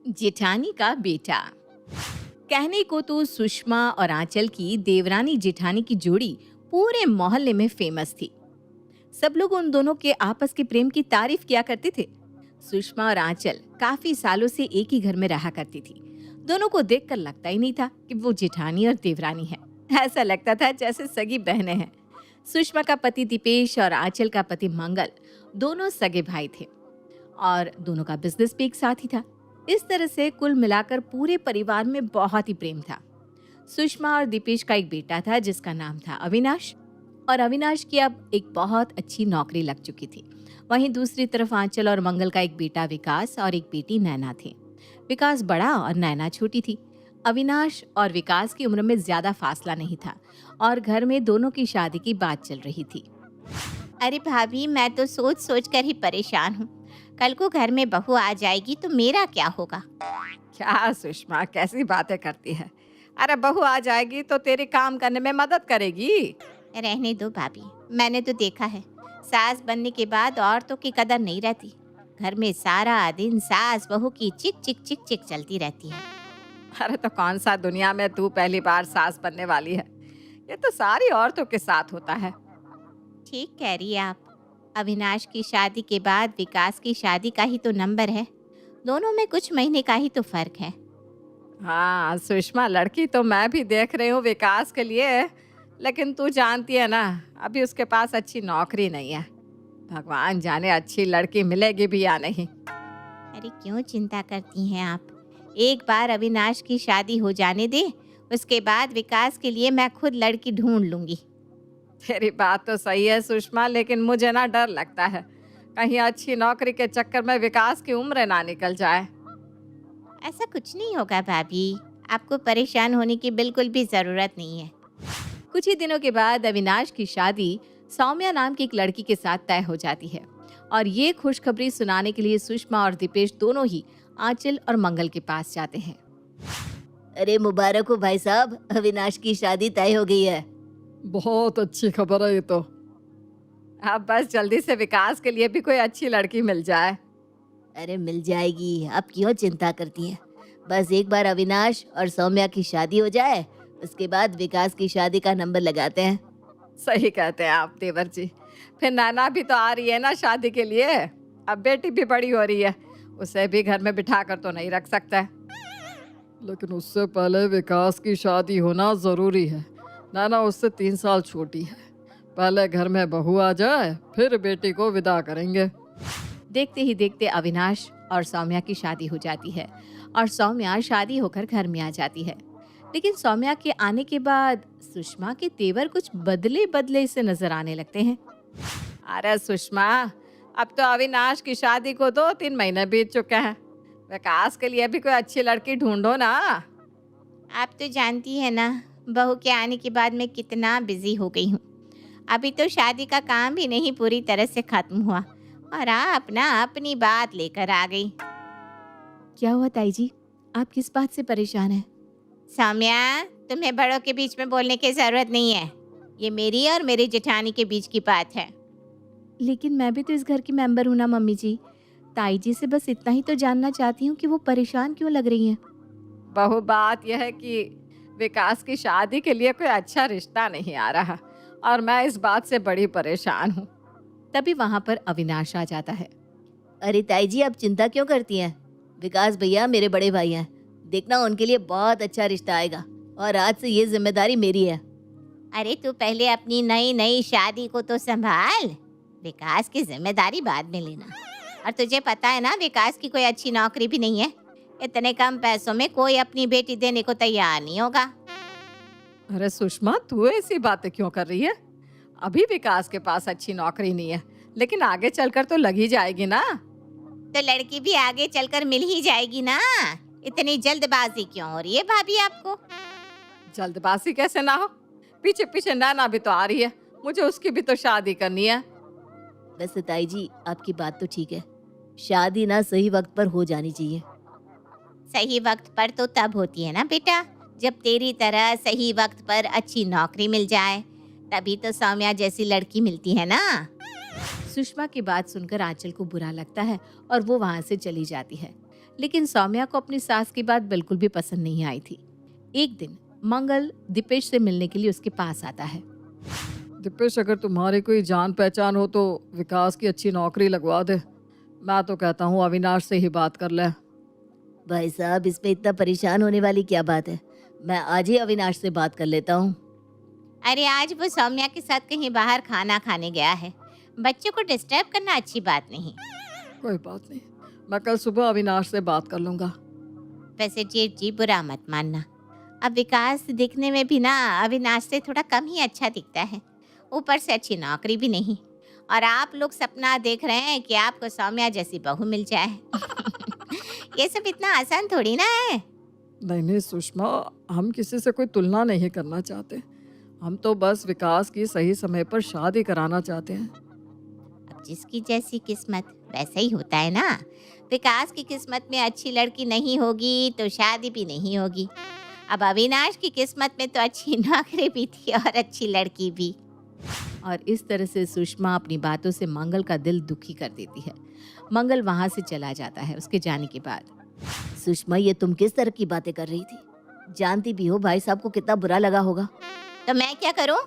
जेठानी का बेटा। कहने को तो सुषमा और आंचल की देवरानी जेठानी की जोड़ी पूरे मोहल्ले में फेमस थी। सब लोग उन दोनों के आपस के प्रेम की तारीफ किया करते थे। सुषमा और आंचल काफी सालों से एक ही घर में रहा करती थी। दोनों को देखकर लगता ही नहीं था कि वो जेठानी और देवरानी है। ऐसा लगता था जैसे सगी बहनें हैं। सुषमा का पति दीपेश और आंचल का पति मंगल दोनों सगे भाई थे और दोनों का बिजनेस भी एक साथ ही था। इस तरह से कुल मिलाकर पूरे परिवार में बहुत ही प्रेम था। सुषमा और दीपेश का एक बेटा था जिसका नाम था अविनाश, और अविनाश की अब एक बहुत अच्छी नौकरी लग चुकी थी। वहीं दूसरी तरफ आंचल और मंगल का एक बेटा विकास और एक बेटी नैना थे। विकास बड़ा और नैना छोटी थी। अविनाश और विकास की उम्र में ज्यादा फासला नहीं था और घर में दोनों की शादी की बात चल रही थी। अरे भाभी, मैं तो सोच सोच कर ही परेशान हूँ। कल को घर में बहू आ जाएगी तो मेरा क्या होगा। क्या सुषमा, कैसी बातें करती है। अरे बहू आ जाएगी तो तेरे काम करने में मदद करेगी। रहने दो भाभी, मैंने तो देखा है सास बनने के बाद औरतों की कदर नहीं रहती। घर में सारा दिन सास बहू की चिक चिक चिक चिक चलती रहती है। अरे तो कौन सा दुनिया में तू पहली बार सास बनने वाली है। ये तो सारी औरतों के साथ होता है। ठीक कह रही है आप। अविनाश की शादी के बाद विकास की शादी का ही तो नंबर है। दोनों में कुछ महीने का ही तो फर्क है। हाँ सुषमा, लड़की तो मैं भी देख रही हूँ विकास के लिए, लेकिन तू जानती है ना अभी उसके पास अच्छी नौकरी नहीं है। भगवान जाने अच्छी लड़की मिलेगी भी या नहीं। अरे क्यों चिंता करती हैं आप। एक बार अविनाश की शादी हो जाने दे, उसके बाद विकास के लिए मैं खुद लड़की ढूंढ लूंगी। तेरी बात तो सही है सुषमा, लेकिन मुझे ना डर लगता है कहीं अच्छी नौकरी के चक्कर में विकास की उम्र ना निकल जाए। ऐसा कुछ नहीं होगा भाभी, आपको परेशान होने की बिल्कुल भी जरूरत नहीं है। कुछ ही दिनों के बाद अविनाश की शादी सौम्या नाम की एक लड़की के साथ तय हो जाती है और ये खुशखबरी सुनाने के लिए सुषमा और दीपेश दोनों ही आंचल और मंगल के पास जाते हैं। अरे मुबारक हो भाई साहब, अविनाश की शादी तय हो गई है। बहुत अच्छी खबर है ये तो। अब बस जल्दी से विकास के लिए भी कोई अच्छी लड़की मिल जाए। अरे मिल जाएगी, आप क्यों चिंता करती हैं। बस एक बार अविनाश और सौम्या की शादी हो जाए, उसके बाद विकास की शादी का नंबर लगाते हैं। सही कहते हैं आप देवर जी। फिर नैना भी तो आ रही है ना शादी के लिए। अब बेटी भी बड़ी हो रही है, उसे भी घर में बिठा कर तो नहीं रख सकता। लेकिन उससे पहले विकास की शादी होना ज़रूरी है। नैना उससे 3 साल छोटी है। पहले घर में बहू आ जाए, फिर बेटी को विदा करेंगे। देखते ही देखते अविनाश और सौम्या की शादी हो जाती है और सौम्या शादी होकर घर में आ जाती है। लेकिन सौम्या के आने के बाद सुषमा के तेवर कुछ बदले बदले से नजर आने लगते हैं। अरे सुषमा, अब तो अविनाश की शादी को 2-3 महीने बीत चुके हैं। विकास के लिए भी कोई अच्छी लड़की ढूंढो ना। आप तो जानती है ना बहू के आने के बाद मैं कितना बिजी हो गई हूँ। अभी तो शादी का काम भी नहीं पूरी तरह से खत्म हुआ और आप ना अपनी बात लेकर आ गई। क्या हुआ ताई जी, आप किस बात से परेशान हैं? सौम्या, तुम्हें बड़ों के बीच में बोलने की जरूरत नहीं है। ये मेरी और मेरी जेठानी के बीच की बात है। लेकिन मैं भी तो इस घर की मेंबर हूँ ना मम्मी जी। ताई जी से बस इतना ही तो जानना चाहती हूँ कि वो परेशान क्यों लग रही हैं। बहु बात यह है कि विकास की शादी के लिए कोई अच्छा रिश्ता नहीं आ रहा और मैं इस बात से बड़ी परेशान हूँ। तभी वहाँ पर अविनाश आ जाता है। अरे ताई जी, आप चिंता क्यों करती हैं। विकास भैया मेरे बड़े भाई हैं, देखना उनके लिए बहुत अच्छा रिश्ता आएगा और आज से ये जिम्मेदारी मेरी है। अरे तू पहले अपनी नई नई शादी को तो संभाल, विकास की जिम्मेदारी बाद में लेना। और तुझे पता है ना विकास की कोई अच्छी नौकरी भी नहीं है। इतने कम पैसों में कोई अपनी बेटी देने को तैयार नहीं होगा। अरे सुषमा, तू ऐसी बातें क्यों कर रही है। अभी विकास के पास अच्छी नौकरी नहीं है, लेकिन आगे चलकर तो लग ही जाएगी ना। तो लड़की भी आगे चलकर मिल ही जाएगी ना। इतनी जल्दबाजी क्यों हो रही है भाभी आपको। जल्दबाजी कैसे ना हो, पीछे पीछे नैना भी तो आ रही है, मुझे उसकी भी तो शादी करनी है। वैसे ताई जी आपकी बात तो ठीक है, शादी ना सही वक्त पर हो जानी चाहिए। सही वक्त पर तो तब होती है ना बेटा, जब तेरी तरह सही वक्त पर अच्छी नौकरी मिल जाए। तभी तो सौम्या जैसी लड़की मिलती है ना। सुषमा की बात सुनकर आंचल को बुरा लगता है और वो वहाँ से चली जाती है। लेकिन सौम्या को अपनी सास की बात बिल्कुल भी पसंद नहीं आई थी। एक दिन मंगल दीपेश से मिलने के लिए उसके पास आता है। दीपेश, अगर तुम्हारी कोई जान पहचान हो तो विकास की अच्छी नौकरी लगवा दे। मैं तो कहता हूँ अविनाश से ही बात कर ले। भाई साहब, इसमें इतना परेशान होने वाली क्या बात है? मैं आज ही अविनाश से बात कर लेता हूँ। अरे आज वो सौम्या के साथ कहीं बाहर खाना खाने गया है। बच्चों को डिस्टर्ब करना अच्छी बात नहीं। कोई बात नहीं, मैं कल सुबह अविनाश से बात कर लूँगा। वैसे जेठ जी बुरा मत मानना, अब विकास दिखने में भी ना अविनाश से थोड़ा कम ही अच्छा दिखता है। ऊपर से अच्छी नौकरी भी नहीं, और आप लोग सपना देख रहे हैं कि आपको सौम्या जैसी बहू मिल जाए। ये सब इतना आसान थोड़ी ना है। नहीं नहीं सुषमा, हम किसी से कोई तुलना नहीं करना चाहते। हम तो बस विकास की सही समय पर शादी कराना चाहते हैं। अब जिसकी जैसी किस्मत वैसा ही होता है ना। विकास की किस्मत में अच्छी लड़की नहीं होगी तो शादी भी नहीं होगी। अब अविनाश की किस्मत में तो अच्छी नौकरी भी थी और अच्छी लड़की भी। और इस तरह से सुषमा अपनी बातों से मंगल का दिल दुखी कर देती है। मंगल वहां से चला जाता है। उसके जाने के बाद सुषमा, ये तुम किस तरह की बातें कर रही थी? जानती भी हो भाई साहब को कितना बुरा लगा होगा। तो मैं क्या करूं?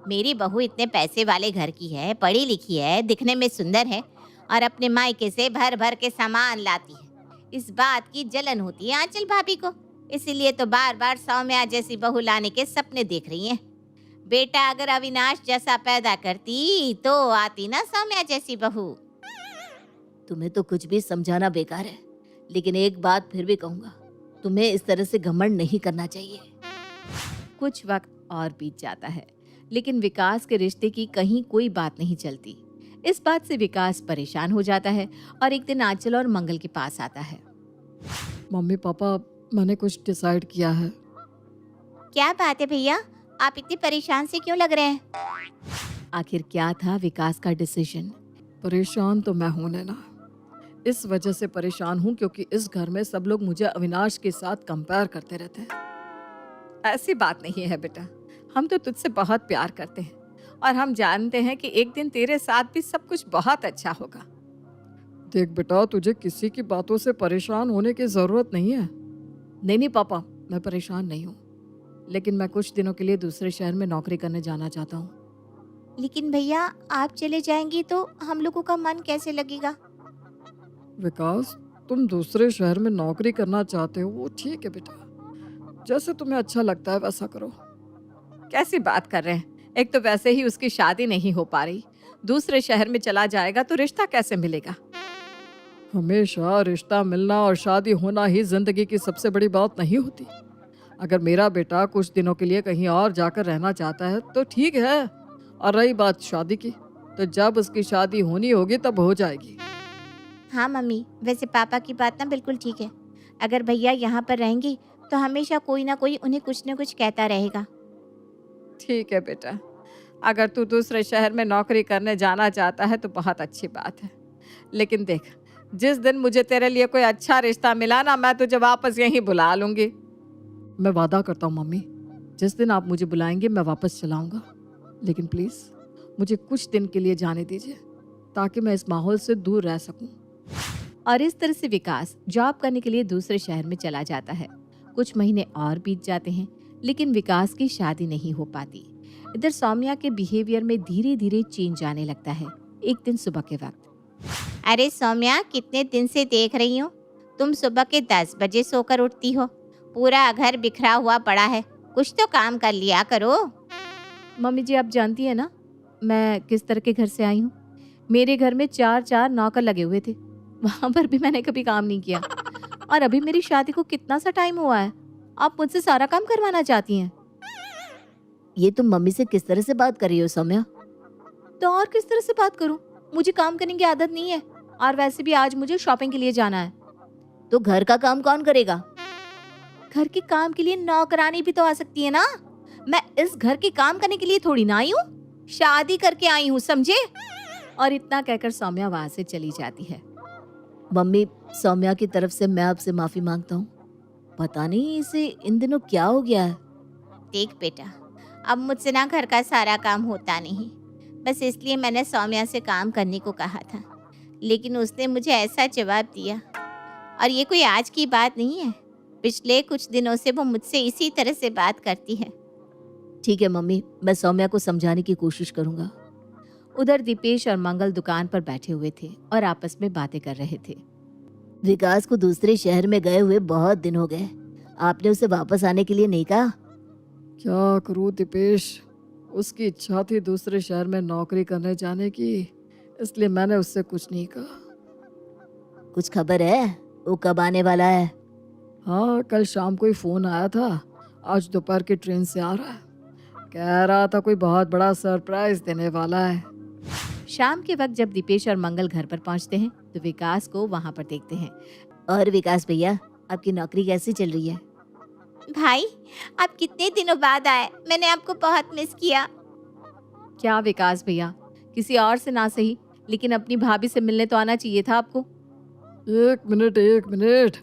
मेरी बहू इतने पैसे वाले घर की है, पढ़ी लिखी है, दिखने में सुंदर है और अपने मायके से भर भर के सामान लाती है। इस बात की जलन होती है आंचल भाभी को, इसीलिए तो बार बार सौम्या जैसी बहू लाने के सपने देख रही हैं। बेटा अगर अविनाश जैसा पैदा करती तो आती ना सौम्या जैसी बहू। तुम्हें तो कुछ भी समझाना बेकार है, लेकिन एक बात फिर भी कहूंगा, तुम्हें इस तरह से घमंड नहीं करना चाहिए। कुछ वक्त और बीत जाता है, लेकिन विकास के रिश्ते की कहीं कोई बात नहीं चलती। इस बात से विकास परेशान हो जाता है और एक दिन आंचल और मंगल के पास आता है। मम्मी पापा, मैंने कुछ डिसाइड किया है। क्या बात है भैया, आप इतने परेशान से क्यों लग रहे हैं? आखिर क्या था विकास का डिसीजन? परेशान तो मैं हूं नैना, इस वजह से परेशान हूँ क्योंकि इस घर में सब लोग मुझे अविनाश के साथ कंपेयर करते रहते हैं। ऐसी बात नहीं है बेटा, हम तो तुझसे बहुत प्यार करते हैं और हम जानते हैं कि एक दिन तेरे साथ भी सब कुछ बहुत अच्छा होगा। देख बेटा, तुझे किसी की बातों से परेशान होने की जरूरत नहीं है। नहीं पापा, मैं परेशान नहीं हूँ, लेकिन मैं कुछ दिनों के लिए दूसरे शहर में नौकरी करने जाना चाहता हूँ। लेकिन भैया आप चले जाएंगी तो हम लोगों का मन कैसे लगेगा? विकास, तुम दूसरे शहर में नौकरी करना चाहते हो, वो ठीक है बेटा, जैसे तुम्हें अच्छा लगता है वैसा करो। कैसी बात कर रहे हैं? एक तो वैसे ही उसकी शादी नहीं हो पा रही, दूसरे शहर में चला जाएगा तो रिश्ता कैसे मिलेगा? हमेशा रिश्ता मिलना और शादी होना ही जिंदगी की सबसे बड़ी बात नहीं होती। अगर मेरा बेटा कुछ दिनों के लिए कहीं और जाकर रहना चाहता है तो ठीक है, और रही बात शादी की, तो जब उसकी शादी होनी होगी तब हो जाएगी। हाँ मम्मी, वैसे पापा की बात ना बिल्कुल ठीक है। अगर भैया यहाँ पर रहेंगी तो हमेशा कोई ना कोई उन्हें कुछ न कुछ कहता रहेगा। ठीक है बेटा, अगर तू दूसरे शहर में नौकरी करने जाना चाहता है तो बहुत अच्छी बात है, लेकिन देख, जिस दिन मुझे तेरे लिए कोई अच्छा रिश्ता मिला ना, मैं तुझे वापस यहीं बुला लूंगी। मैं वादा करता हूँ मम्मी, जिस दिन आप मुझे बुलाएंगे मैं वापस चलाऊंगा, लेकिन प्लीज मुझे कुछ दिन के लिए जाने दीजिए ताकि मैं इस माहौल से दूर रह सकूं। और इस तरह से विकास जॉब करने के लिए दूसरे शहर में चला जाता है। कुछ महीने और बीत जाते हैं, लेकिन विकास की शादी नहीं हो पाती। इधर सौम्या के बिहेवियर में धीरे धीरे चेंज आने लगता है। एक दिन सुबह के वक्त, अरे सौम्या, कितने दिन से देख रही हूँ, तुम सुबह के 10 बजे सोकर उठती हो। पूरा घर बिखरा हुआ पड़ा है, कुछ तो काम कर लिया करो। मम्मी जी आप जानती है ना मैं किस तरह के घर से आई हूँ। मेरे घर में 4 नौकर लगे हुए थे, वहाँ पर भी मैंने कभी काम नहीं किया। और अभी मेरी शादी को कितना सा टाइम हुआ है, आप मुझसे सारा काम करवाना चाहती हैं? ये तुम मम्मी से किस तरह से बात कर रही हो सौम्या? तो और किस तरह से बात करूं? मुझे काम करने की आदत नहीं है, और वैसे भी आज मुझे शॉपिंग के लिए जाना है। तो घर का काम कौन करेगा? घर के काम के लिए नौकरानी भी तो आ सकती है ना। मैं इस घर के काम करने के लिए थोड़ी ना आई हूँ, शादी करके आई हूँ, समझे? और इतना कहकर सौम्या वहां से चली जाती है। मम्मी, सौम्या की तरफ से मैं आपसे माफी मांगता हूँ। पता नहीं इसे इन दिनों क्या हो गया है। देख बेटा, अब मुझसे ना घर का सारा काम होता नहीं, बस इसलिए मैंने सौम्या से काम करने को कहा था, लेकिन उसने मुझे ऐसा जवाब दिया और ये कोई आज की बात नहीं है, पिछले कुछ दिनों से वो मुझसे इसी तरह से बात करती है। ठीक है मम्मी, मैं सौम्या को समझाने की कोशिश करूंगा। उधर दीपेश और मंगल दुकान पर बैठे हुए थे और आपस में बातें कर रहे थे। विकास को दूसरे शहर में गए हुए बहुत दिन हो गए, आपने उसे वापस आने के लिए नहीं कहा? क्या करूँ दीपेश, उसकी इच्छा थी दूसरे शहर में नौकरी करने जाने की, इसलिए मैंने उससे कुछ नहीं कहा। कुछ खबर है वो कब आने वाला है? हाँ, कल शाम को ही फोन आया था, आज दोपहर की ट्रेन से आ रहा है। कह रहा था कोई बहुत बड़ा सरप्राइज देने वाला है। शाम के वक्त जब दीपेश और मंगल घर पर पहुंचते हैं तो विकास को वहां पर देखते हैं। और विकास भैया, आपकी नौकरी कैसी चल रही है? भाई, आप कितने दिनों बाद आए, मैंने आपको बहुत मिस किया। क्या विकास भैया, किसी और से ना सही लेकिन अपनी भाभी से मिलने तो आना चाहिए था आपको। एक मिनट,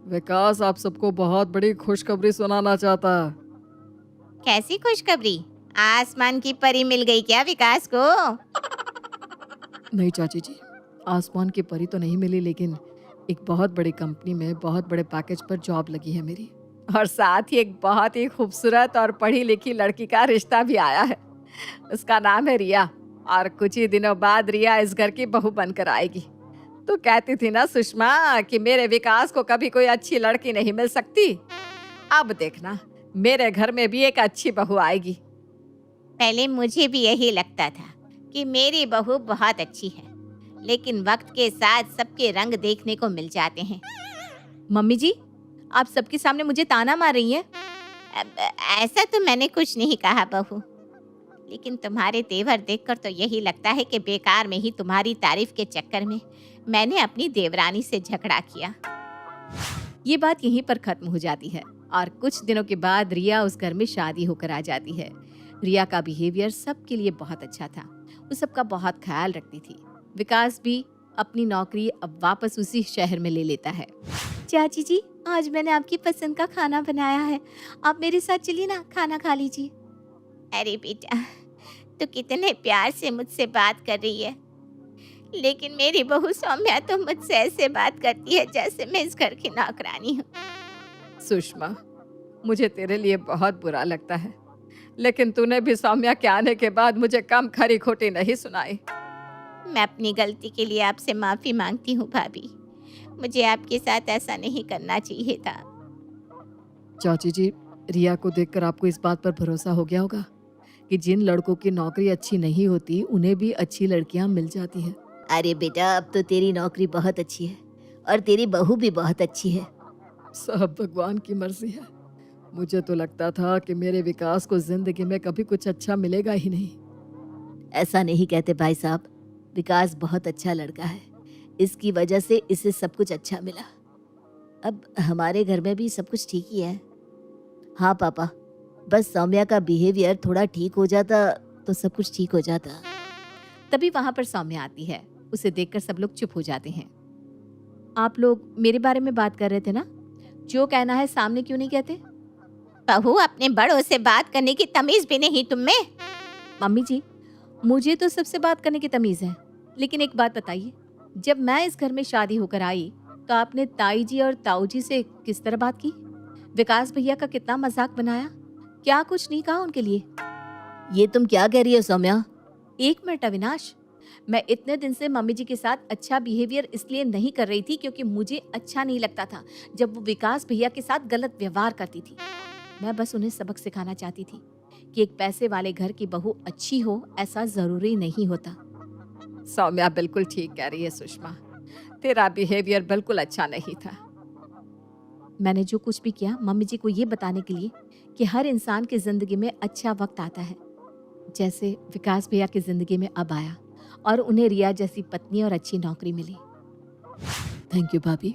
विकास आप सबको बहुत बड़ी खुशखबरी सुनाना चाहता है। कैसी खुशखबरी? आसमान की परी मिल गई क्या विकास को? नहीं चाची जी, आसमान की परी तो नहीं मिली, लेकिन एक बहुत बड़ी कंपनी में बहुत बड़े पैकेज पर जॉब लगी है मेरी। और साथ ही एक बहुत ही खूबसूरत और पढ़ी लिखी लड़की का रिश्ता भी आया है। उसका नाम है रिया, और कुछ ही दिनों बाद रिया इस घर की बहू बनकर आएगी। तो कहती थी ना सुषमा कि मेरे विकास को कभी कोई अच्छी लड़की नहीं मिल सकती। अब देखना, मेरे घर में भी एक अच्छी बहू आएगी। पहले मुझे भी यही लगता था कि मेरी बहू बहुत अच्छी है, लेकिन वक्त के साथ सबके रंग देखने को मिल जाते हैं। मम्मी जी, आप सबके सामने मुझे ताना मार रही हैं। ऐसा तो मैंने कुछ नहीं कहा बहू, लेकिन तुम्हारे तेवर देखकर तो यही लगता है कि बेकार में ही तुम्हारी तारीफ के चक्कर में मैंने अपनी देवरानी से झगड़ा किया। ये बात यहीं पर खत्म हो जाती है और कुछ दिनों के बाद रिया उस घर में शादी होकर आ जाती है। रिया का बिहेवियर सबके लिए बहुत अच्छा था, वो सबका बहुत ख्याल रखती थी। विकास भी अपनी नौकरी अब वापस उसी शहर में ले लेता है। चाची जी, आज मैंने आपकी पसंद का खाना बनाया है, आप मेरे साथ चलिए ना, खाना खा लीजिए। अरे बेटा, तो कितने प्यार से मुझसे बात कर रही है, लेकिन मेरी बहू सौम्या तो मुझसे ऐसे बात करती है जैसे मैं इस घर की नौकरानी हूँ। सुषमा, मुझे तेरे लिए बहुत बुरा लगता है, लेकिन तूने भी सौम्या के आने के बाद मुझे कम खरी खोटी नहीं सुनाई। मैं अपनी गलती के लिए आपसे माफी मांगती हूँ भाभी, मुझे आपके साथ ऐसा नहीं करना चाहिए था। चाची जी, रिया को देखकर आपको इस बात पर भरोसा हो गया होगा कि जिन लड़कों की नौकरी अच्छी नहीं होती उन्हें भी अच्छी लड़कियां मिल जाती हैं। अरे बेटा, अब तो तेरी नौकरी बहुत अच्छी है और तेरी बहू भी बहुत अच्छी है। सब भगवान की मर्जी है। मुझे तो लगता था कि मेरे विकास को जिंदगी में कभी कुछ अच्छा मिलेगा ही नहीं। ऐसा नहीं कहते भाई साहब, विकास बहुत अच्छा लड़का है, इसकी वजह से इसे सब कुछ अच्छा मिला। अब हमारे घर में भी सब कुछ ठीक ही है। हाँ पापा, बस सौम्या का बिहेवियर थोड़ा ठीक हो जाता तो सब कुछ ठीक हो जाता। तभी वहां पर सौम्या आती है। उसे देखकर सब लोग चुप हो जाते हैं। आप लोग मेरे बारे में बात कर रहे थे ना, जो कहना है सामने क्यों नहीं कहते? बहू, अपने बड़ों से बात करने की तमीज भी नहीं तुम में। मम्मी जी, मुझे तो सबसे बात करने की तमीज है, लेकिन एक बात बताइए, जब मैं इस घर में शादी होकर आई तो आपने ताई जी और ताऊ जी से किस तरह बात की? विकास भैया का कितना मजाक बनाया, क्या कुछ नहीं कहा उनके लिए? ये तुम क्या कह रही हो सौम्या? एक मिनट अविनाश, मैं इतने दिन से मम्मी जी के साथ अच्छा बिहेवियर इसलिए नहीं कर रही थी क्योंकि मुझे अच्छा नहीं लगता था जब वो विकास भैया के साथ गलत व्यवहार करती थी। मैं बस उन्हें सबक सिखाना चाहती थी कि एक पैसे वाले घर की बहू अच्छी हो ऐसा जरूरी नहीं होता। सौम्या बिल्कुल ठीक कह रही है सुषमा, तेरा बिहेवियर बिल्कुल अच्छा नहीं था। मैंने जो कुछ भी किया मम्मी जी को ये बताने के लिए कि हर इंसान की जिंदगी में अच्छा वक्त आता है, जैसे विकास भैया की जिंदगी में अब आया और उन्हें रिया जैसी पत्नी और अच्छी नौकरी मिली। थैंक यू भाभी।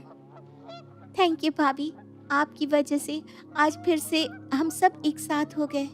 थैंक यू भाभी, आपकी वजह से आज फिर से हम सब एक साथ हो गए।